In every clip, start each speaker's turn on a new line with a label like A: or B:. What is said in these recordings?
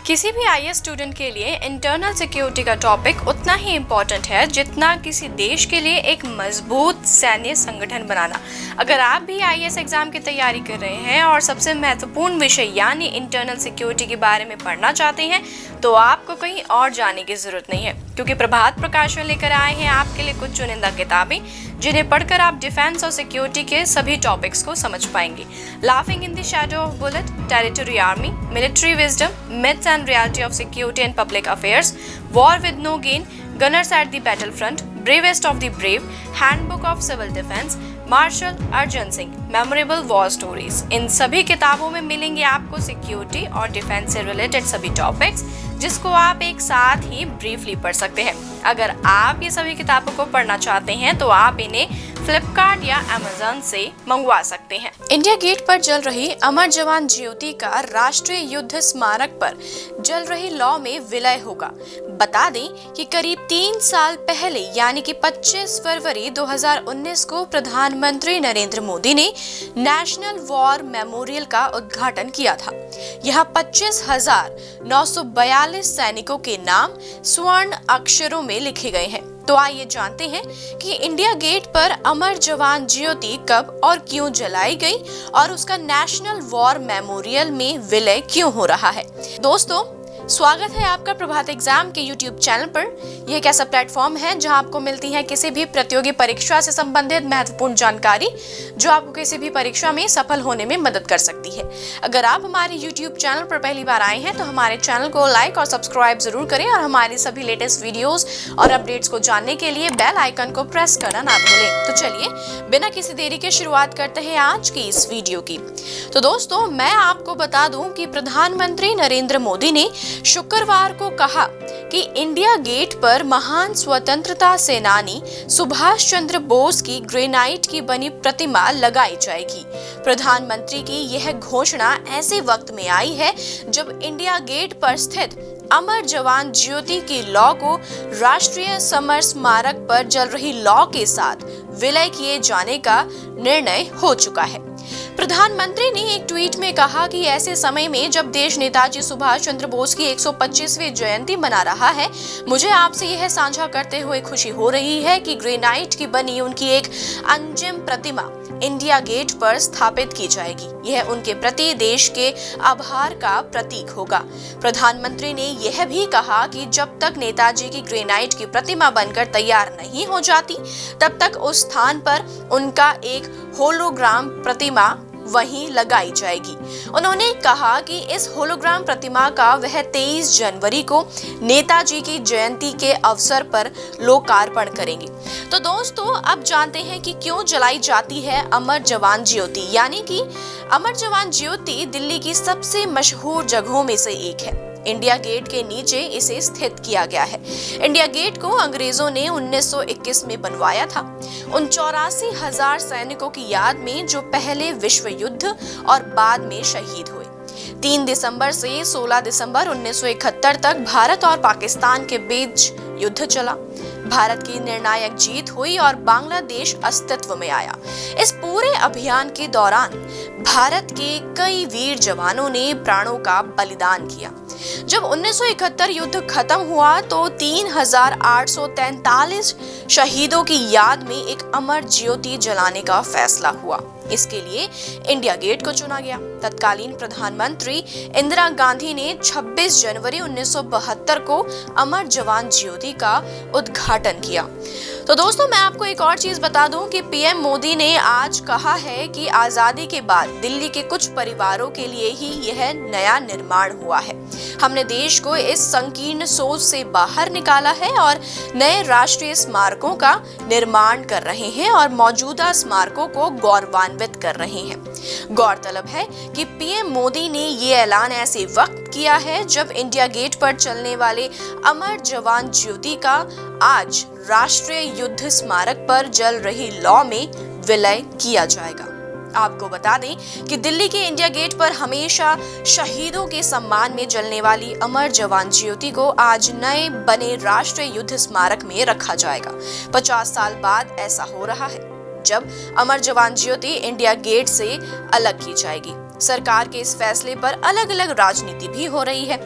A: किसी भी IAS student के लिए इंटरनल सिक्योरिटी का टॉपिक उतना ही इम्पोर्टेंट है जितना किसी देश के लिए एक मजबूत सैन्य संगठन बनाना। अगर आप भी आईएएस एग्जाम की तैयारी कर रहे हैं और सबसे महत्वपूर्ण विषय यानी इंटरनल सिक्योरिटी के बारे में पढ़ना चाहते हैं तो आपको कहीं और जाने की जरूरत नहीं है, क्योंकि प्रभात प्रकाशन लेकर आए हैं आपके लिए कुछ चुनिंदा किताबें जिन्हें पढ़कर आप डिफेंस और सिक्योरिटी के सभी टॉपिक्स को समझ पाएंगे। Laughing in the shadow of bullet, territory army, military wisdom, myths and reality of security and public affairs, war with no gain, gunners at the battle front, bravest of the brave, handbook of civil defence, marshal Arjan Singh, memorable war stories. इन सभी किताबों में मिलेंगे आपको security और defence से related सभी topics जिसको आप एक साथ ही ब्रीफली पढ़ सकते हैं। अगर आप ये सभी किताबों को पढ़ना चाहते हैं तो आप इन्हें फ्लिपकार्ट या अमेज़न से मंगवा सकते हैं। इंडिया गेट पर जल रही अमर जवान ज्योति का राष्ट्रीय युद्ध स्मारक पर जल रही लौ में विलय होगा। बता दें कि करीब 3 साल पहले यानी कि 25 फरवरी 2019 को प्रधानमंत्री नरेंद्र मोदी ने नेशनल वॉर मेमोरियल का उद्घाटन किया था। यह 25,942 सैनिकों के नाम स्वर्ण अक्षरों में लिखे गए हैं। तो आइए जानते हैं कि इंडिया गेट पर अमर जवान ज्योति कब और क्यों जलाई गई और उसका नेशनल वॉर मेमोरियल में विलय क्यों हो रहा है। दोस्तों, स्वागत है आपका प्रभात एग्जाम के YouTube चैनल पर। यह एक ऐसा प्लेटफॉर्म है जहां आपको मिलती है किसी भी प्रतियोगी परीक्षा से संबंधित महत्वपूर्ण जानकारी जो आपको किसी भी परीक्षा में सफल होने में मदद कर सकती है। अगर आप हमारे YouTube चैनल पर पहली बार आए हैं तो हमारे चैनल को लाइक और सब्सक्राइब जरूर करें और हमारी सभी लेटेस्ट वीडियोस और अपडेट्स को जानने के लिए बेल आइकन को प्रेस करना ना भूलें। तो चलिए बिना किसी देरी के शुरुआत करते हैं आज की इस वीडियो की। तो दोस्तों, मैं आपको बता दूं कि प्रधानमंत्री नरेंद्र मोदी ने शुक्रवार को कहा कि इंडिया गेट पर महान स्वतंत्रता सेनानी सुभाष चंद्र बोस की ग्रेनाइट की बनी प्रतिमा लगाई जाएगी। प्रधानमंत्री की यह घोषणा ऐसे वक्त में आई है जब इंडिया गेट पर स्थित अमर जवान ज्योति की लौ को राष्ट्रीय समर स्मारक पर जल रही लौ के साथ विलय किए जाने का निर्णय हो चुका है। प्रधानमंत्री ने एक ट्वीट में कहा कि ऐसे समय में जब देश नेताजी सुभाष चंद्र बोस की 125वीं जयंती मना रहा है, मुझे आपसे यह साझा करते हुए खुशी हो रही है कि ग्रेनाइट की बनी उनकी एक अंतिम प्रतिमा इंडिया गेट पर स्थापित की जाएगी। यह उनके प्रति देश के आभार का प्रतीक होगा। प्रधानमंत्री ने यह भी कहा कि जब तक नेताजी की ग्रेनाइट की प्रतिमा बनकर तैयार नहीं हो जाती, तब तक उस स्थान पर उनका एक होलोग्राम प्रतिमा वहीं लगाई जाएगी। उन्होंने कहा कि इस होलोग्राम प्रतिमा का वह 23 जनवरी को नेताजी की जयंती के अवसर पर लोकार्पण करेंगे। तो दोस्तों, अब जानते हैं कि क्यों जलाई जाती है अमर जवान ज्योति। यानी कि अमर जवान ज्योति दिल्ली की सबसे मशहूर जगहों में से एक है। इंडिया गेट के नीचे इसे स्थित किया गया है। इंडिया गेट को अंग्रेजों ने 1921 में बनवाया था, उन 84,000 सैनिकों की याद में जो पहले विश्व युद्ध और बाद में शहीद हुए। 3 दिसंबर से 16 दिसंबर 1971 तक भारत और पाकिस्तान के बीच युद्ध चला। भारत की निर्णायक जीत हुई और बांग्लादेश अस्तित्व में आया। इस पूरे अभियान के दौरान भारत के कई वीर जवानों ने प्राणों का बलिदान किया। जब 1971 युद्ध खत्म हुआ तो 3,843 शहीदों की याद में एक अमर ज्योति जलाने का फैसला हुआ। इसके लिए इंडिया गेट को चुना गया। तत्कालीन प्रधानमंत्री इंदिरा गांधी ने 26 जनवरी 1972 को अमर जवान ज्योति का उद्घाटन किया। तो दोस्तों, मैं आपको एक और चीज बता दूं कि पीएम मोदी ने आज कहा है कि आजादी के बाद दिल्ली के कुछ परिवारों के लिए ही यह नया निर्माण हुआ है। हमने देश को इस संकीर्ण सोच से बाहर निकाला है और नए राष्ट्रीय स्मारकों का निर्माण कर रहे हैं और मौजूदा स्मारकों को गौरवान्वित कर रहे हैं। गौरतलब है कि पीएम मोदी ने ये ऐलान ऐसे वक्त किया है जब इंडिया गेट पर चलने वाले अमर जवान ज्योति का आज राष्ट्रीय युद्ध स्मारक पर जल रही लौ में विलय किया जाएगा। आपको बता दें कि दिल्ली के इंडिया गेट पर हमेशा शहीदों के सम्मान में जलने वाली अमर जवान ज्योति को आज नए बने राष्ट्रीय युद्ध स्मारक में रखा जाएगा। 50 साल बाद ऐसा हो रहा है जब अमर जवान ज्योति इंडिया गेट से अलग की जाएगी। सरकार के इस फैसले पर अलग अलग राजनीति भी हो रही है।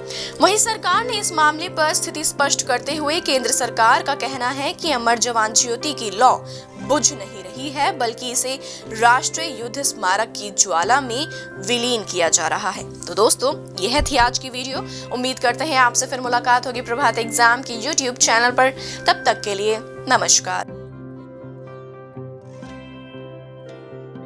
A: वहीं सरकार ने इस मामले पर स्थिति स्पष्ट करते हुए केंद्र सरकार का कहना है कि अमर जवान ज्योति की लौ बुझ नहीं रही है, बल्कि इसे राष्ट्रीय युद्ध स्मारक की ज्वाला में विलीन किया जा रहा है। तो दोस्तों, यह थी आज की वीडियो। उम्मीद करते हैं आपसे फिर मुलाकात होगी प्रभात एग्जाम के YouTube चैनल पर। तब तक के लिए नमस्कार।